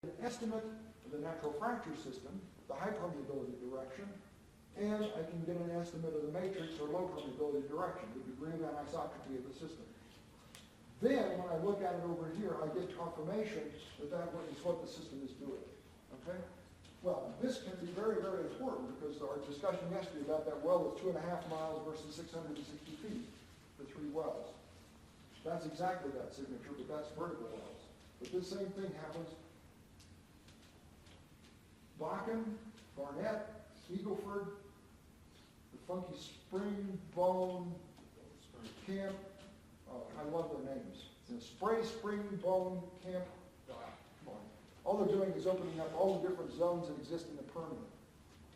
an estimate of the natural fracture system, the high permeability direction, and I can get an estimate of the matrix or low permeability direction, the degree of anisotropy of the system. Then, when I look at it over here, I get confirmation that that is what the system is doing. Okay? Well, this can be very, very important because our discussion yesterday about that well was 2.5 miles versus 660 feet, the 3 wells. That's exactly that signature, but that's vertical wells. But this same thing happens. Bakken, Barnett, Eagleford, the Funky Spring Bone Camp. Oh, I love their names. The Spray Spring Bone Camp. Come on. All they're doing is opening up all the different zones that exist in the Permian.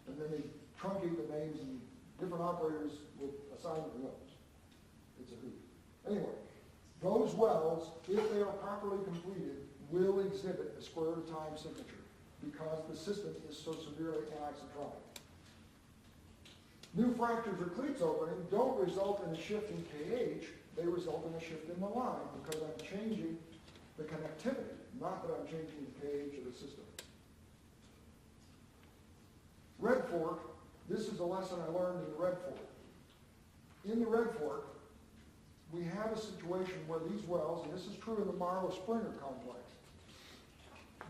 And then they truncate the names and different operators will assign them names. It's a hoot. Anyway, those wells, if they are properly completed, will exhibit a square root of time signature because the system is so severely anisotropic. New fractures or cleats opening don't result in a shift in KH, they result in a shift in the line because I'm changing the connectivity, not that I'm changing the KH of the system. Red Fork, this is a lesson I learned in the Red Fork. In the Red Fork, we have a situation where these wells, and this is true in the Marlow-Springer complex,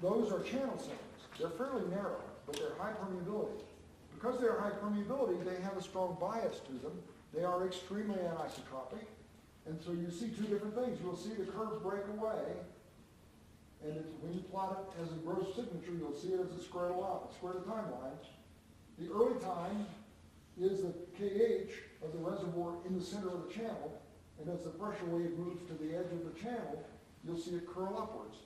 those are channel centers. They're fairly narrow, but they're high permeability. Because they're high permeability, they have a strong bias to them. They are extremely anisotropic. And so you see two different things. You'll see the curve break away, and when you plot it as a gross signature, you'll see it as a square to time line. The early time is the KH of the reservoir in the center of the channel, and as the pressure wave moves to the edge of the channel, you'll see it curl upwards.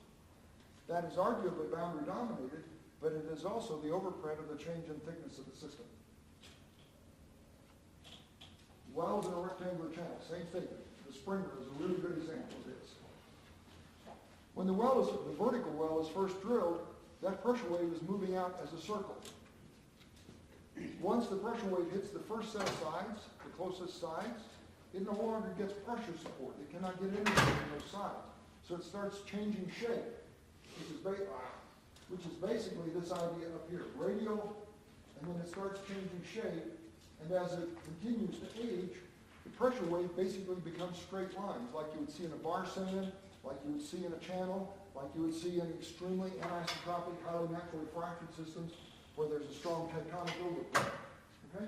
That is arguably boundary dominated, but it is also the overprint of the change in thickness of the system. Wells in a rectangular channel, same thing. The Springer is a really good example of this. When the vertical well is first drilled, that pressure wave is moving out as a circle. Once the pressure wave hits the first set of sides, the closest sides, it no longer gets pressure support. It cannot get anything from those sides. So it starts changing shape, which is basically this idea up here, radial, and then it starts changing shape, and as it continues to age, the pressure wave basically becomes straight lines, like you would see in a bar sand, like you would see in a channel, like you would see in extremely anisotropic, highly naturally fractured systems where there's a strong tectonic overplay. Okay?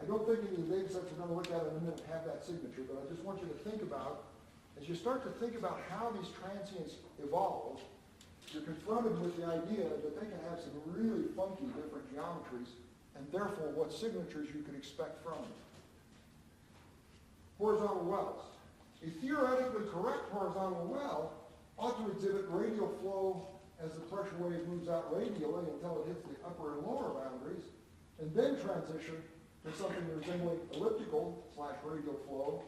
I don't think any of the data sets we're going to look at in a minute have that signature, but I just want you to think about, as you start to think about how these transients evolve, you're confronted with the idea that they can have some really funky different geometries, and therefore what signatures you can expect from them. Horizontal wells. A theoretically correct horizontal well ought to exhibit radial flow as the pressure wave moves out radially until it hits the upper and lower boundaries, and then transition to something resembling elliptical/radial flow,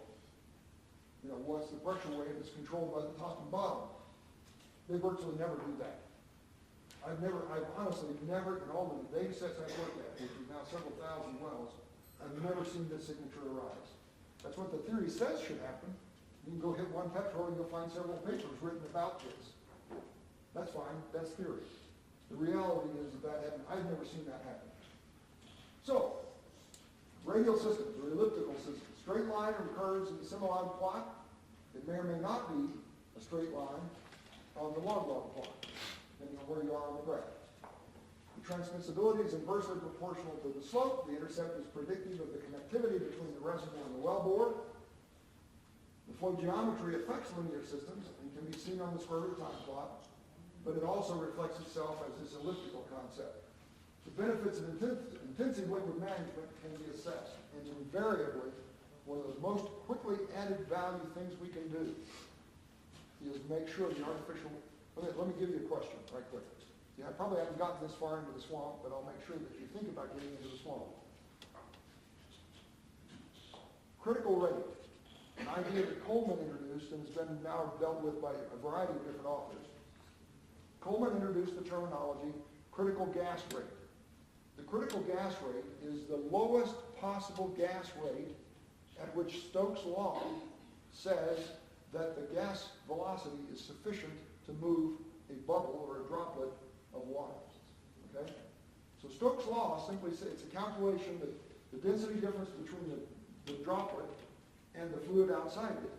once the pressure wave is controlled by the top and bottom. They virtually never do that. I've honestly never, in all the data sets I've looked at, which is now several thousand wells, I've never seen this signature arise. That's what the theory says should happen. You can go hit one petrol and you'll find several papers written about this. That's fine, that's theory. The reality is that I've never seen that happen. So, radial systems or elliptical systems. Straight line or curves in the semi-log plot. It may or may not be a straight line on the log plot, depending on where you are on the graph. The transmissibility is inversely proportional to the slope. The intercept is predictive of the connectivity between the reservoir and the wellbore. The flow geometry affects linear systems and can be seen on the square root time plot, but it also reflects itself as this elliptical concept. The benefits of intensive liquid management can be assessed, and invariably, one of the most quickly added value things we can do is make sure the artificial, let me give you a question right quick. I probably haven't gotten this far into the swamp, but I'll make sure that you think about getting into the swamp. Critical rate, an idea that Coleman introduced and has been now dealt with by a variety of different authors. Coleman introduced the terminology critical gas rate. The critical gas rate is the lowest possible gas rate at which Stokes' law says that the gas velocity is sufficient to move a bubble or a droplet of water. Okay? So Stokes' law simply says it's a calculation that the density difference between the droplet and the fluid outside it.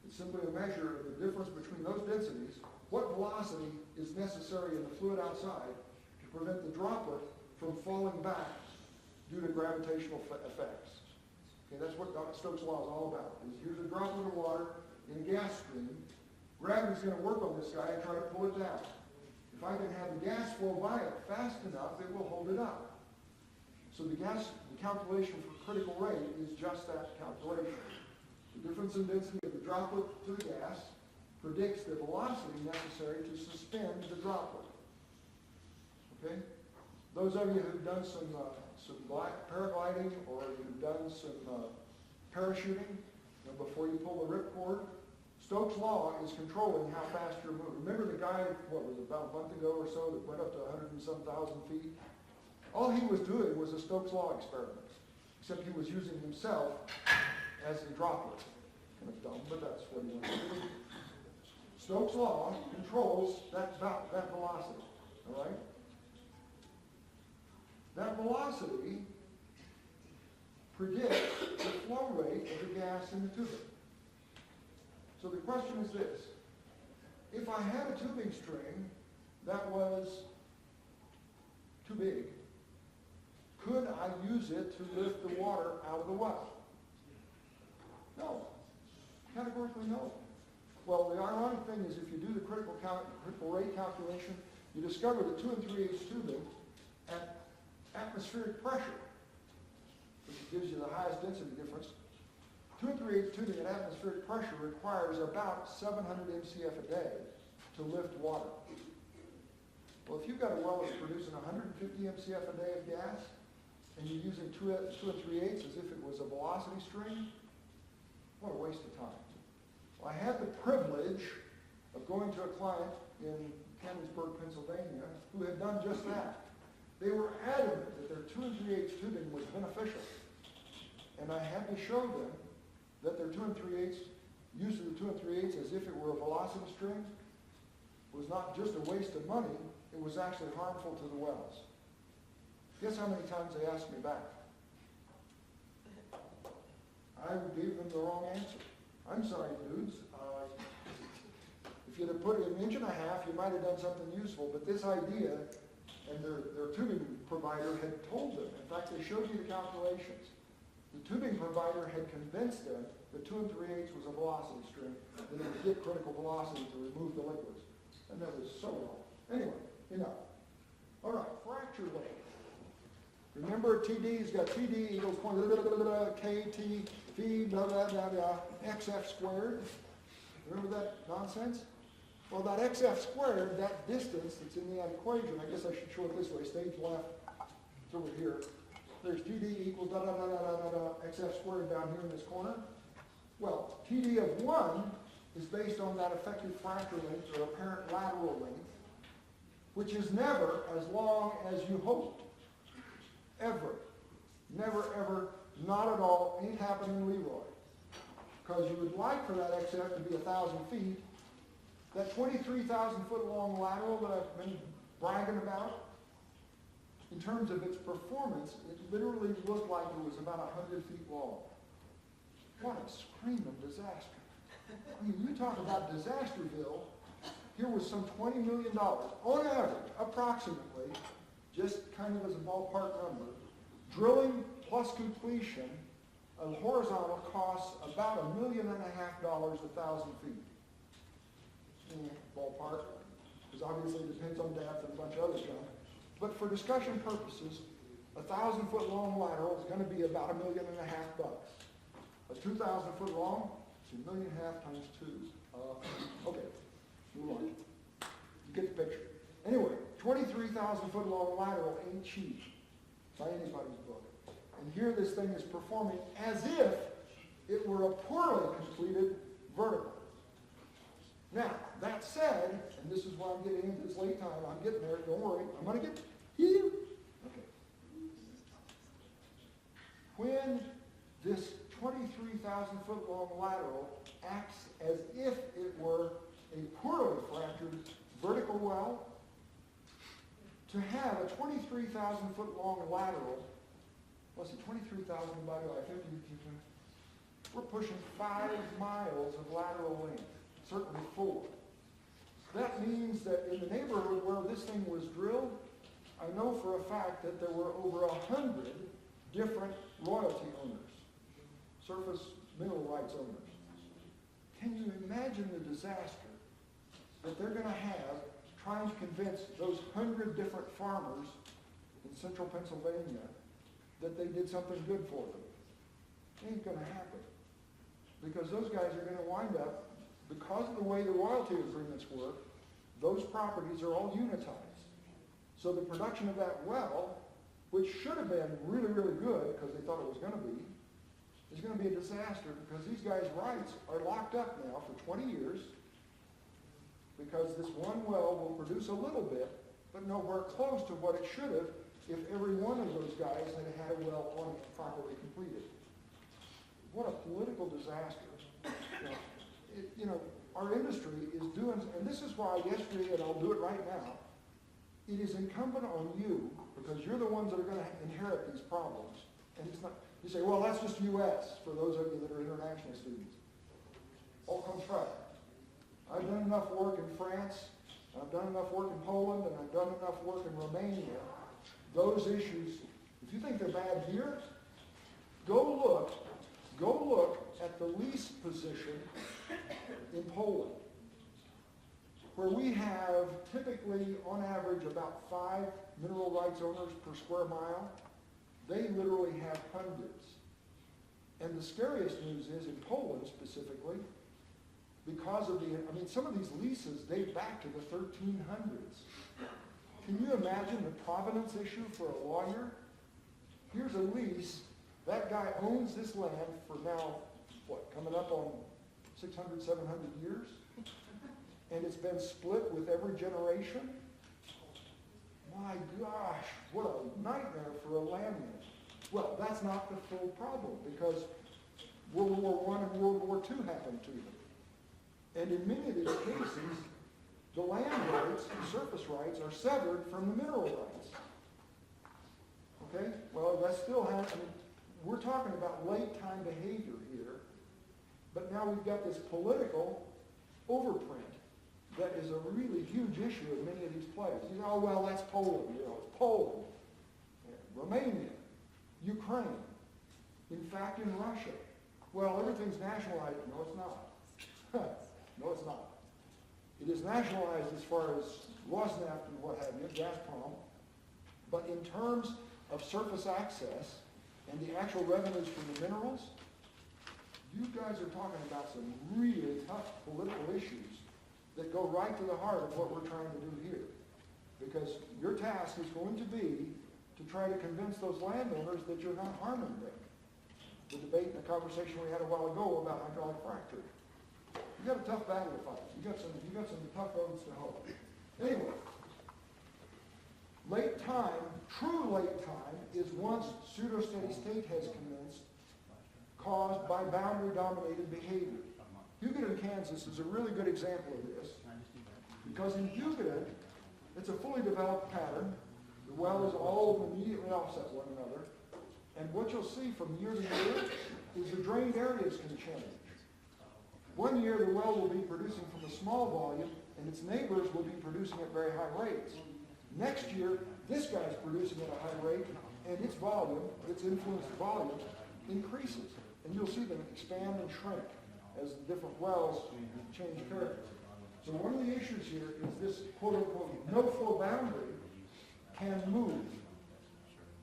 It's simply a measure of the difference between those densities, what velocity is necessary in the fluid outside to prevent the droplet from falling back due to gravitational effects. Okay, that's what Stokes' law is all about. Here's a droplet of water in a gas stream. Gravity's going to work on this guy and try to pull it down. If I can have the gas flow by it fast enough, it will hold it up. So the calculation for critical rate is just that calculation. The difference in density of the droplet to the gas predicts the velocity necessary to suspend the droplet. Okay? Those of you who've done some paragliding or you've done some parachuting, before you pull the ripcord, Stokes' law is controlling how fast you're moving. Remember the guy, what was it, about a month ago or so, that went up to 100 and some thousand feet? All he was doing was a Stokes' law experiment, except he was using himself as a droplet. Kind of dumb, but that's what he wanted to do. Stokes' law controls that velocity, all right? That velocity predicts the flow rate of the gas in the tubing. So the question is this. If I had a tubing string that was too big, could I use it to lift the water out of the well? No. Categorically no. Well, the ironic thing is if you do the critical rate calculation, you discover that 2 3/8 tubing at atmospheric pressure, which gives you the highest density difference, 2 3/8 tubing at atmospheric pressure requires about 700 MCF a day to lift water. Well, if you've got a well that's producing 150 MCF a day of gas, and you're using 2 3/8 as if it was a velocity string, what a waste of time. Well, I had the privilege of going to a client in Canonsburg, Pennsylvania, who had done just that. They were adamant that their 2 3/8 tubing was beneficial. And I had to show them that their 2 3/8, use of the 2 3/8 as if it were a velocity string, was not just a waste of money, it was actually harmful to the wells. Guess how many times they asked me back? I gave them the wrong answer. I'm sorry, dudes. If you'd have put it 1.5 inches, you might have done something useful. But this idea, and their tubing provider had told them, in fact, they showed you the calculations. The tubing provider had convinced them that 2 3/8 was a velocity string, and it would get critical velocity to remove the liquids. And that was so wrong. Anyway, enough. All right, fracture rate. Remember TD's got TD equals KT, V, blah, blah, blah, blah, XF squared. Remember that nonsense? Well, that XF squared, that distance that's in that equation, I guess I should show it this way, stage left, it's over here. There's TD equals da da da da da da da, XF squared down here in this corner. Well, TD of 1 is based on that effective fracture length or apparent lateral length, which is never as long as you hoped. Ever. Never, ever, not at all, ain't happening in Leroy. Because you would like for that XF to be 1,000 feet. That 23,000 foot long lateral that I've been bragging about, in terms of its performance, it literally looked like it was about 100 feet long. What a screaming disaster. I mean, you talk about Disasterville, here was some $20 million, on average, approximately, just kind of as a ballpark number, drilling plus completion of horizontal costs about $1.5 million 1,000 feet. Ballpark, because obviously it depends on depth and a bunch of other stuff. But for discussion purposes, a 1,000 foot long lateral is going to be about $1.5 million. A 2,000 foot long, it's $1.5 million times 2. Okay, move on. You get the picture. Anyway, 23,000 foot long lateral ain't cheap by anybody's book. And here this thing is performing as if it were a poorly completed vertical. Now, that said, and this is why I'm getting into this late time, I'm getting there, don't worry, I'm going to get here. Okay. When this 23,000 foot long lateral acts as if it were a poorly fractured vertical well, to have a 23,000 foot long lateral, let's see, 23,000 divided by 50, we're pushing 5 miles of lateral length, certainly 4. That means that in the neighborhood where this thing was drilled, I know for a fact that there were over 100 different royalty owners, surface mineral rights owners. Can you imagine the disaster that they're going to have trying to convince those 100 different farmers in central Pennsylvania that they did something good for them? It ain't going to happen. Because those guys are going to wind up, because of the way the royalty agreements work, those properties are all unitized. So the production of that well, which should have been really, really good because they thought it was going to be, is going to be a disaster because these guys' rights are locked up now for 20 years because this one well will produce a little bit, but nowhere close to what it should have if every one of those guys had had a well on it properly completed. What a political disaster. Our industry is doing, and this is why yesterday, and I'll do it right now, it is incumbent on you, because you're the ones that are going to inherit these problems. And it's not, you say, well, that's just U.S. for those of you that are international students. Au contraire. I've done enough work in France, I've done enough work in Poland, and I've done enough work in Romania. Those issues, if you think they're bad here, go look at the lease position in Poland, where we have typically, on average, about 5 mineral rights owners per square mile. They literally have hundreds. And the scariest news is, in Poland specifically, because of some of these leases date back to the 1300s. Can you imagine the provenance issue for a lawyer? Here's a lease. That guy owns this land for now, coming up on 600, 700 years? And it's been split with every generation? My gosh, what a nightmare for a landman. Well, that's not the full problem, because World War I and World War II happened to them. And in many of these cases, the land rights, the surface rights, are severed from the mineral rights. Okay? Well, that still has, we're talking about late-time behavior here, but now we've got this political overprint that is a really huge issue in many of these places. You know, oh, well, that's Poland, it's Poland, Romania, Ukraine, in fact, in Russia. Well, everything's nationalized. No, it's not. No, it's not. It is nationalized as far as Rosneft and what have you, Gazprom, but in terms of surface access and the actual revenues from the minerals, you guys are talking about some really tough political issues that go right to the heart of what we're trying to do here. Because your task is going to be to try to convince those landowners that you're not harming them. The debate and the conversation we had a while ago about hydraulic fracturing. You got a tough battle to fight. You got some tough roads to hoe. Anyway, late time, true late time, is once pseudo-steady state has commenced, caused by boundary-dominated behavior. Hugoton, Kansas is a really good example of this, because in Hugoton, it's a fully developed pattern. The well is all immediately offset one another, and what you'll see from year to year is the drained areas can change. One year the well will be producing from a small volume, and its neighbors will be producing at very high rates. Next year, this guy's producing at a high rate, and its volume, its influence volume, increases. And you'll see them expand and shrink as the different wells change character. So one of the issues here is this quote-unquote no-flow boundary can move.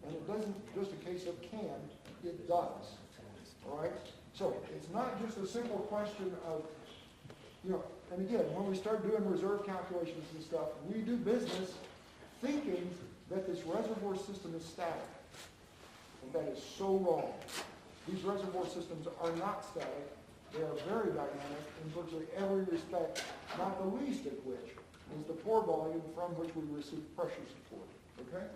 And it doesn't just a case of can, it does. All right? So it's not just a simple question of, and again, when we start doing reserve calculations and stuff, we do business thinking that this reservoir system is static. And that is so wrong. These reservoir systems are not static. They are very dynamic in virtually every respect, not the least of which is the pore volume from which we receive pressure support. Okay?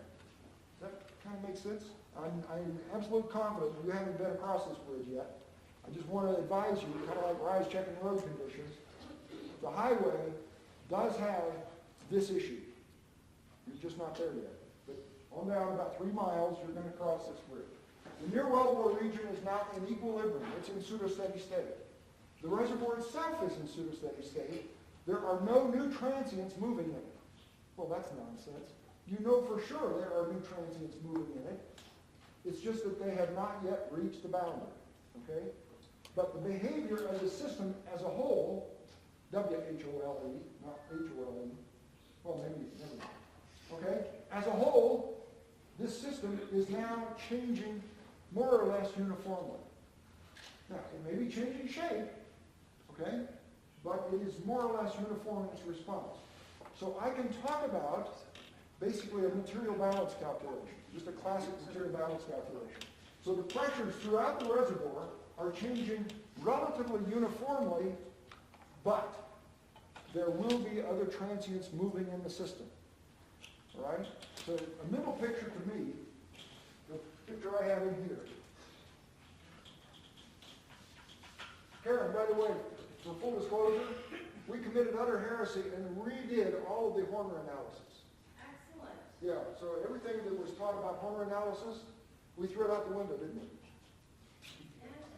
Does that kind of make sense? I'm absolutely confident you haven't been across this bridge yet. I just want to advise you, kind of like rise checking road conditions, the highway does have this issue. You're just not there yet. But on down about 3 miles, you're going to cross this bridge. The near wellbore region is now in equilibrium. It's in pseudo-steady state. The reservoir itself is in pseudo-steady state. There are no new transients moving in it. Well, that's nonsense. You know for sure there are new transients moving in it. It's just that they have not yet reached the boundary. Okay? But the behavior of the system as a whole, W-H-O-L-E, not H-O-L-E, well, maybe, never mind. Okay? As a whole, this system is now changing more or less uniformly. Now, it may be changing shape, okay? But it is more or less uniform in its response. So I can talk about basically a material balance calculation, just a classic material balance calculation. So the pressures throughout the reservoir are changing relatively uniformly, but there will be other transients moving in the system. All right? So a mental picture to me, the picture I have in here. Karen, by the way, for full disclosure, we committed utter heresy and redid all of the Horner analysis. Excellent. Yeah, so everything that was taught about Horner analysis, we threw it out the window, didn't we?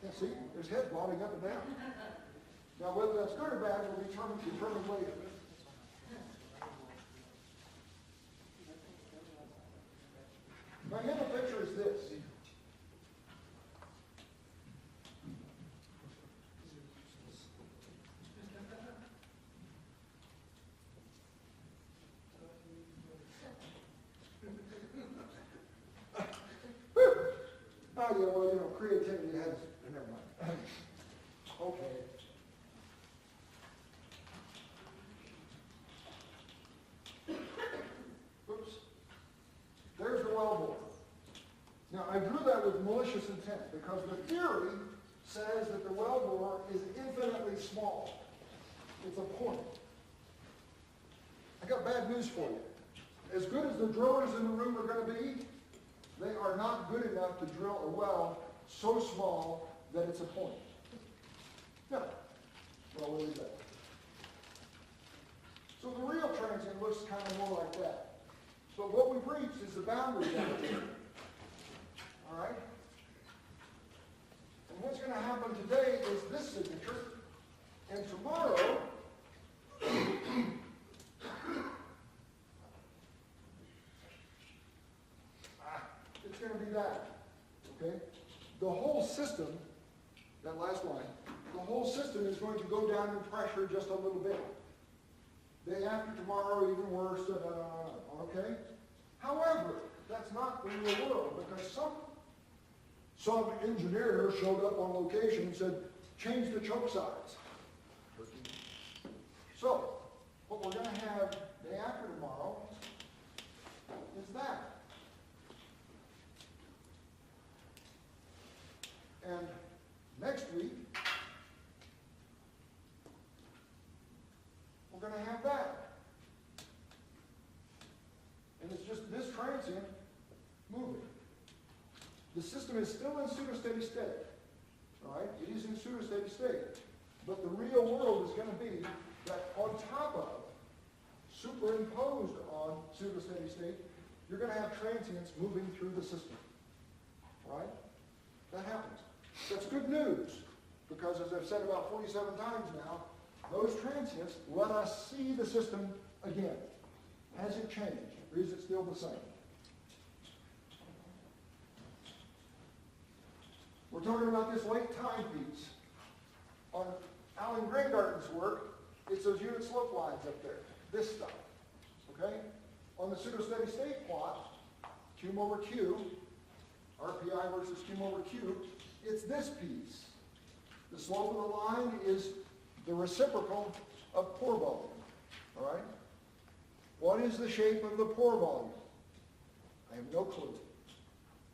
Yeah, see, there's heads bobbing up and down. Now, whether that's good or bad will be determined later. My mental picture is this. Oh, yeah, well, you know, creativity has, never mind. Okay. Oops. There's the wellbore. Now, I drew that with malicious intent because the theory says that the wellbore is infinitely small. It's a point. I got bad news for you. As good as the drillers in the room are going to be, they are not good enough to drill a well so small that it's a point. No. Well, we'll leave that. So the real transient looks kind of more like that. So what we've reached is the boundary down here. All right? And what's going to happen today is this signature, and tomorrow, it's going to be that. Okay? The whole system, that last line, the whole system is going to go down in pressure just a little bit. Day after tomorrow, even worse, okay? However, that's not the real world, because some engineer showed up on location and said, change the choke size. So, what we're going to have day after tomorrow is that. And next week, we're going to have that. And it's just this transient moving. The system is still in pseudo-steady state. All right? It is in pseudo-steady state. But the real world is going to be that on top of, superimposed on pseudo-steady state, you're going to have transients moving through the system. All right? That happens. That's good news, because as I've said about 47 times now, those transients let us see the system again. Has it changed, or is it still the same? We're talking about this late timepiece. On Alan Grangarten's work, it's those unit slope lines up there, this stuff. Okay? On the pseudo-steady state plot, cum over Q, RPI versus cum over Q, it's this piece. The slope of the line is the reciprocal of pore volume. All right? What is the shape of the pore volume? I have no clue.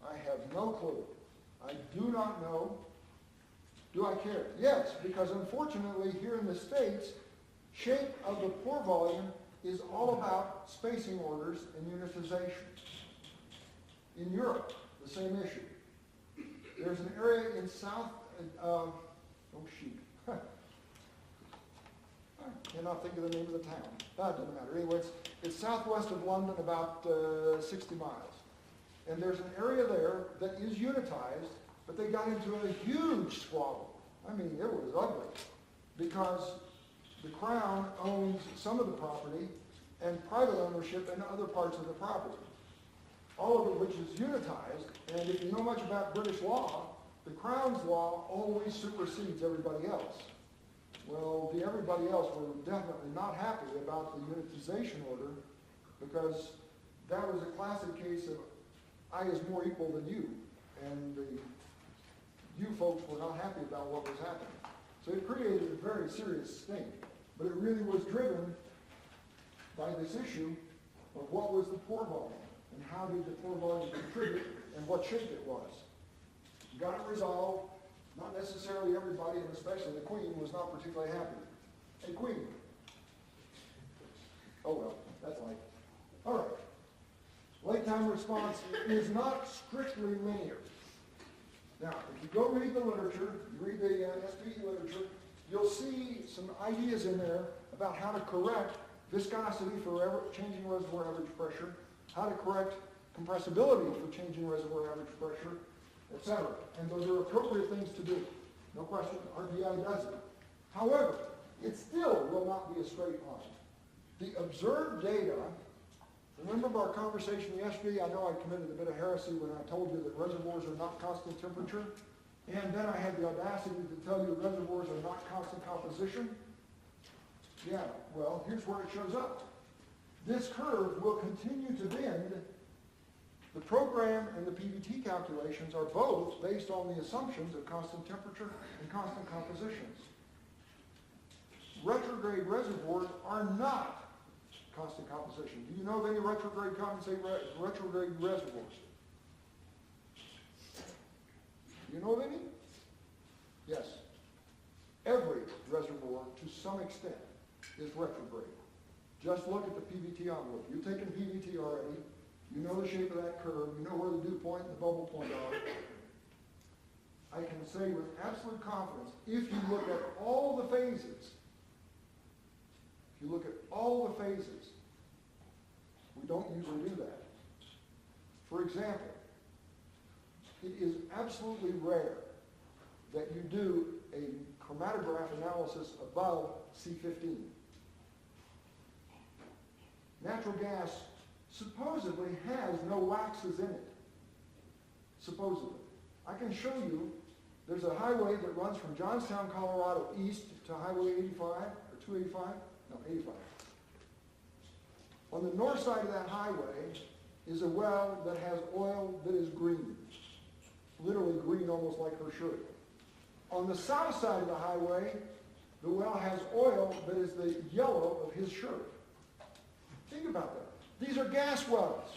I have no clue. I do not know. Do I care? Yes, because unfortunately here in the States, shape of the pore volume is all about spacing orders and unitization. In Europe, the same issue. There's an area in south, oh shoot. I cannot think of the name of the town. That doesn't matter. Anyway, it's southwest of London, about 60 miles. And there's an area there that is unitized, but they got into a huge squabble. I mean, it was ugly, because the Crown owns some of the property and private ownership in other parts of the property, all of it which is unitized. And if you know much about British law, the Crown's law always supersedes everybody else. Well, the everybody else were definitely not happy about the unitization order, because that was a classic case of I is more equal than you, and you folks were not happy about what was happening. So it created a very serious stink, but it really was driven by this issue of what was the pore volume, and how did the pore volume contribute, and what shape it was. Got it resolved. Not necessarily everybody, and especially the Queen, was not particularly happy. Hey, Queen. Oh well, that's life. All right. Lake time response is not strictly linear. Now, if you go read the literature, you read the SPE literature, you'll see some ideas in there about how to correct viscosity for changing reservoir average pressure, how to correct compressibility for changing reservoir average pressure, etc. And those are appropriate things to do. No question, RPI does it. However, it still will not be a straight line. The observed data, remember our conversation yesterday, I know I committed a bit of heresy when I told you that reservoirs are not constant temperature, and then I had the audacity to tell you reservoirs are not constant composition. Yeah, well, here's where it shows up. This curve will continue to bend. The program and the PVT calculations are both based on the assumptions of constant temperature and constant compositions. Retrograde reservoirs are not constant composition. Do you know of any retrograde reservoirs? Do you know of any? Yes. Every reservoir, to some extent, is retrograde. Just look at the PVT envelope. You've taken PVT already. You know the shape of that curve. You know where the dew point and the bubble point are. I can say with absolute confidence, if you look at all the phases, we don't usually do that. For example, it is absolutely rare that you do a chromatograph analysis above C15. Natural gas supposedly has no waxes in it. Supposedly. I can show you, there's a highway that runs from Johnstown, Colorado east to Highway 85, or 285, no, 85. On the north side of that highway is a well that has oil that is green. Literally green, almost like her shirt. On the south side of the highway, the well has oil that is the yellow of his shirt. Think about that. These are gas wells.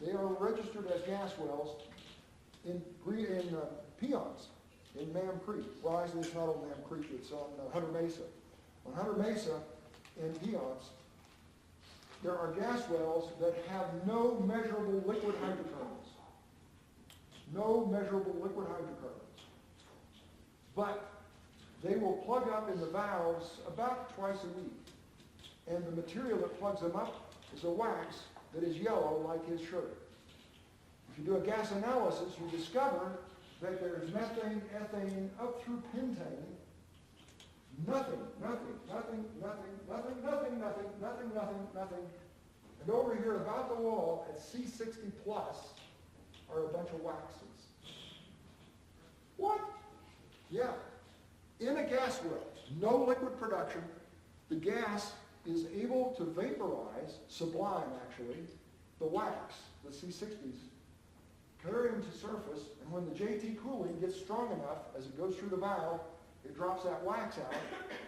They are registered as gas wells in Peons, in Mam Creek. Well, actually, it's not on Mam Creek. It's on Hunter Mesa. On Hunter Mesa, in Peons, there are gas wells that have no measurable liquid hydrocarbons. No measurable liquid hydrocarbons. But they will plug up in the valves about twice a week. And the material that plugs them up is a wax that is yellow like his shirt. If you do a gas analysis, you discover that there's methane, ethane, up through pentane. Nothing. And over here about the wall at C60 plus are a bunch of waxes. What? Yeah. In a gas well, no liquid production, the gas is able to vaporize, sublime actually, the wax, the C60s, carry them to surface, and when the JT cooling gets strong enough, as it goes through the valve, it drops that wax out,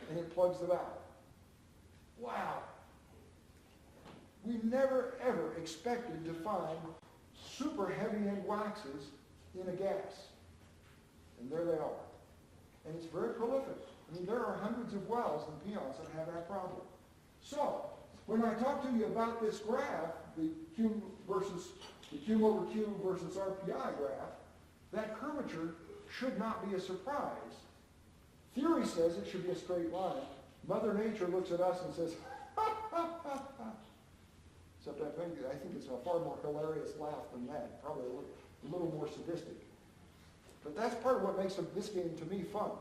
and it plugs the valve. Wow. We never, ever expected to find super heavy-end waxes in a gas. And there they are. And it's very prolific. I mean, there are hundreds of wells in Peons that have that problem. So, when I talk to you about this graph, the Q over Q versus RPI graph, that curvature should not be a surprise. Theory says it should be a straight line. Mother Nature looks at us and says, ha, ha, ha, ha. Except I think it's a far more hilarious laugh than that, probably a little more sadistic. But that's part of what makes this game, to me, fun,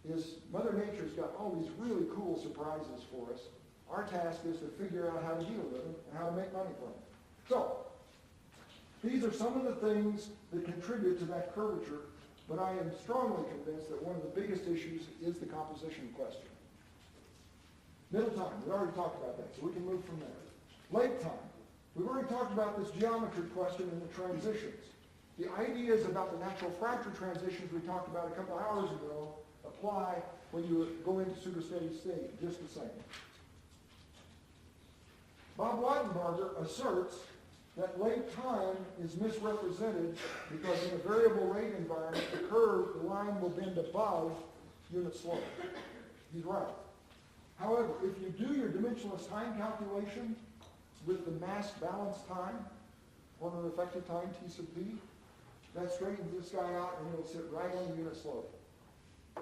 is Mother Nature's got all these really cool surprises for us. Our task is to figure out how to deal with them and how to make money from them. So, these are some of the things that contribute to that curvature, but I am strongly convinced that one of the biggest issues is the composition question. Middle time, we already talked about that, so we can move from there. Late time, we've already talked about this geometry question and the transitions. The ideas about the natural fracture transitions we talked about a couple hours ago apply when you go into pseudo-steady state, just the same. Bob Wattenberger asserts that late time is misrepresented because in a variable rate environment, the line will bend above unit slope. He's right. However, if you do your dimensionless time calculation with the mass balance time, corner effective time, T sub P, that straightens this guy out and it'll sit right on the unit slope,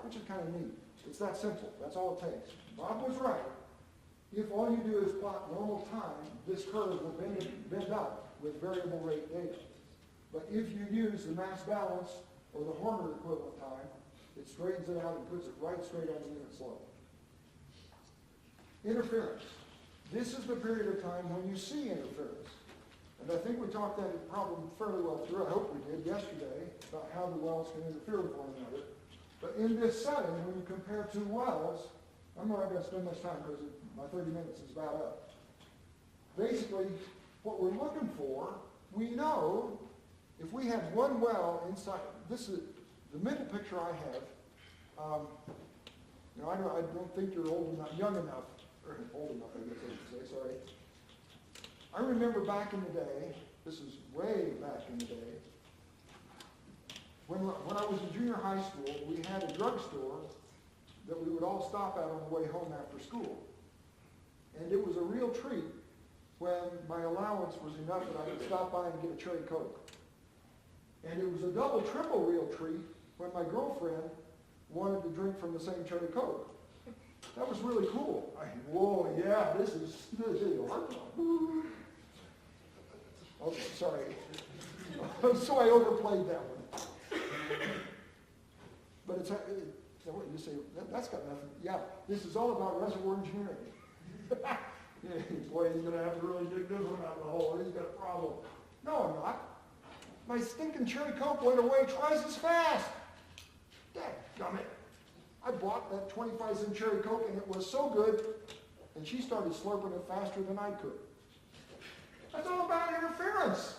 which is kind of neat. It's that simple. That's all it takes. Bob was right. If all you do is plot normal time, this curve will bend up with variable rate data. But if you use the mass balance or the Horner equivalent time, it straightens it out and puts it right straight on the unit slope. Interference. This is the period of time when you see interference. And I think we talked that problem fairly well through, I hope we did, yesterday, about how the wells can interfere with one another. But in this setting, when you compare two wells, I'm not going to spend much time because my 30 minutes is about up. Basically, what we're looking for, we know if we had one well inside, this is the middle picture I have. I don't think you're young enough, or old enough, I guess I should say, sorry. I remember back in the day, this is way back in the day, when I was in junior high school, we had a drugstore that we would all stop at on the way home after school. And it was a real treat when my allowance was enough that I could stop by and get a cherry Coke. And it was a double, triple real treat when my girlfriend wanted to drink from the same cherry Coke. That was really cool. Whoa, yeah, this is hard. Oh, sorry. So I overplayed that one. But it's, you say, that's got nothing. Yeah, this is all about reservoir engineering. Yeah, boy, he's going to have to really dig this one out of the hole. He's got a problem. No, I'm not. My stinking cherry Coke went away twice as fast. Dadgummit. I bought that 25-cent cherry Coke, and it was so good, and she started slurping it faster than I could. That's all about interference.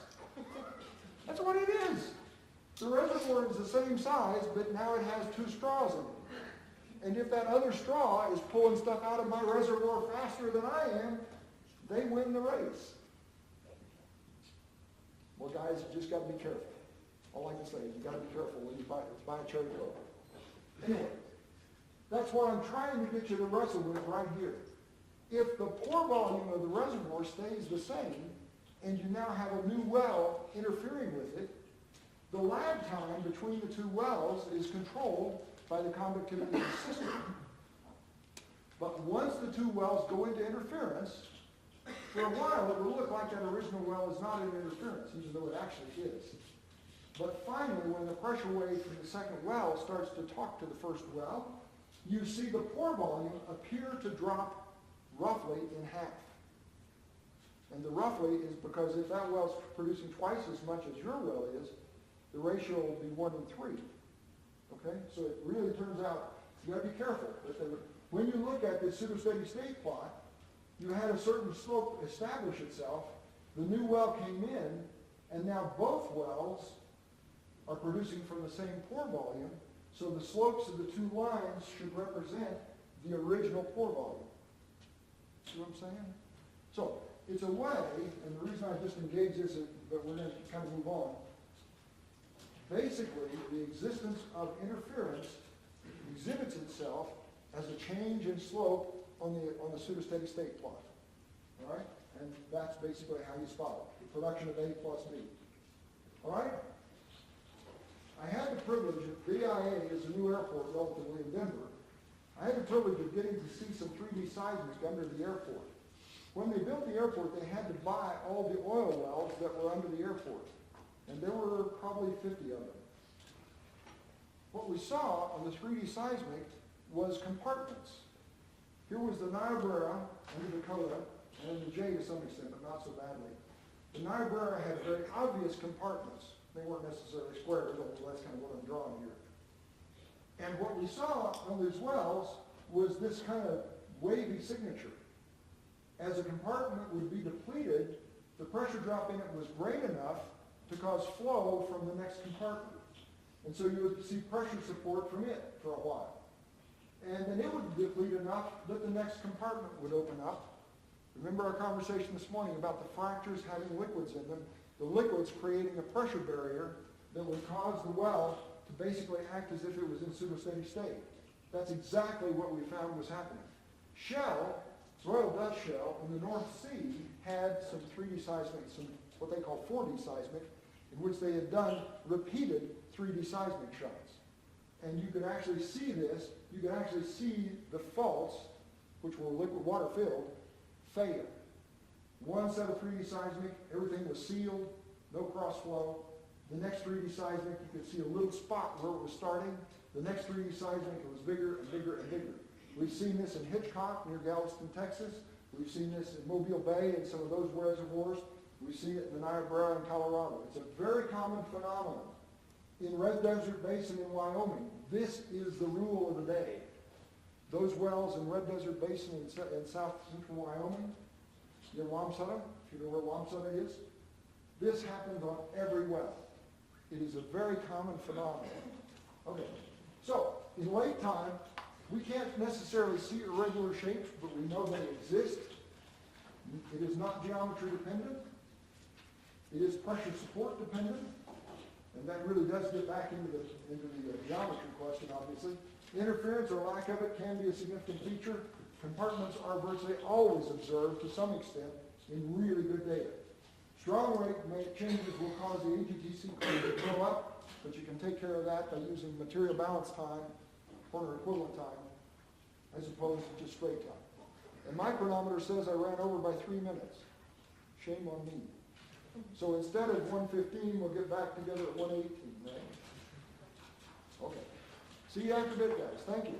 That's what it is. The reservoir is the same size, but now it has two straws in it. And if that other straw is pulling stuff out of my reservoir faster than I am, they win the race. Well, guys, you just got to be careful. All I can say is you got to be careful when you buy a cherry Coke. Anyway, that's what I'm trying to get you to wrestle with right here. If the pore volume of the reservoir stays the same, and you now have a new well interfering with it, the lag time between the two wells is controlled by the conductivity of the system. But once the two wells go into interference, for a while it will look like that original well is not in interference, even though it actually is. But finally, when the pressure wave from the second well starts to talk to the first well, you see the pore volume appear to drop roughly in half. And the roughly is because if that well's producing twice as much as your well is, the ratio will be 1 in 3. Okay? So it really turns out, you got to be careful. When you look at this pseudo-steady state plot, you had a certain slope establish itself. The new well came in, and now both wells are producing from the same pore volume, so the slopes of the two lines should represent the original pore volume. See what I'm saying? So, it's a way, and the reason I just engaged this, but we're going to kind of move on. Basically, the existence of interference exhibits itself as a change in slope on the pseudo-steady state plot. All right? And that's basically how you spot it, the production of A plus B. All right? I had the privilege of BIA is a new airport relatively in Denver, I had the privilege of getting to see some 3D seismic under the airport. When they built the airport, they had to buy all the oil wells that were under the airport. And there were probably 50 of them. What we saw on the 3D seismic was compartments. Here was the Niobrara and the Dakota, and the J to some extent, but not so badly. The Niobrara had very obvious compartments. They weren't necessarily squares, although that's kind of what I'm drawing here. And what we saw on these wells was this kind of wavy signature. As a compartment would be depleted, the pressure drop in it was great enough to cause flow from the next compartment. And so you would see pressure support from it for a while. And then it would deplete enough that the next compartment would open up. Remember our conversation this morning about the fractures having liquids in them, the liquids creating a pressure barrier that would cause the well to basically act as if it was in pseudo-steady state. That's exactly what we found was happening. Shell, Royal Dutch Shell in the North Sea had some 3D seismic, some what they call 4D seismic, in which they had done repeated 3D seismic shots. And you could actually see this, you could actually see the faults, which were liquid water filled, fail. One set of 3D seismic, everything was sealed, no cross flow. The next 3D seismic, you could see a little spot where it was starting. The next 3D seismic, it was bigger and bigger and bigger. We've seen this in Hitchcock near Galveston, Texas. We've seen this in Mobile Bay and some of those reservoirs. We've seen it in the Niobrara in Colorado. It's a very common phenomenon. In Red Desert Basin in Wyoming, this is the rule of the day. Those wells in Red Desert Basin in south central Wyoming, near Wamsutter, if you know where Wamsutter is, this happens on every well. It is a very common phenomenon. Okay, so in late time, we can't necessarily see irregular shapes, but we know they exist. It is not geometry dependent. It is pressure support dependent. And that really does get back into the geometry question, obviously. Interference or lack of it can be a significant feature. Compartments are virtually always observed to some extent in really good data. Strong rate changes will cause the AGTC curve to go up, but you can take care of that by using material balance time, corner equivalent time, as opposed to just straight time. And my chronometer says I ran over by 3 minutes. Shame on me. So instead of 1:15, we'll get back together at 1:18, right? Okay. See you after a bit, guys. Thank you.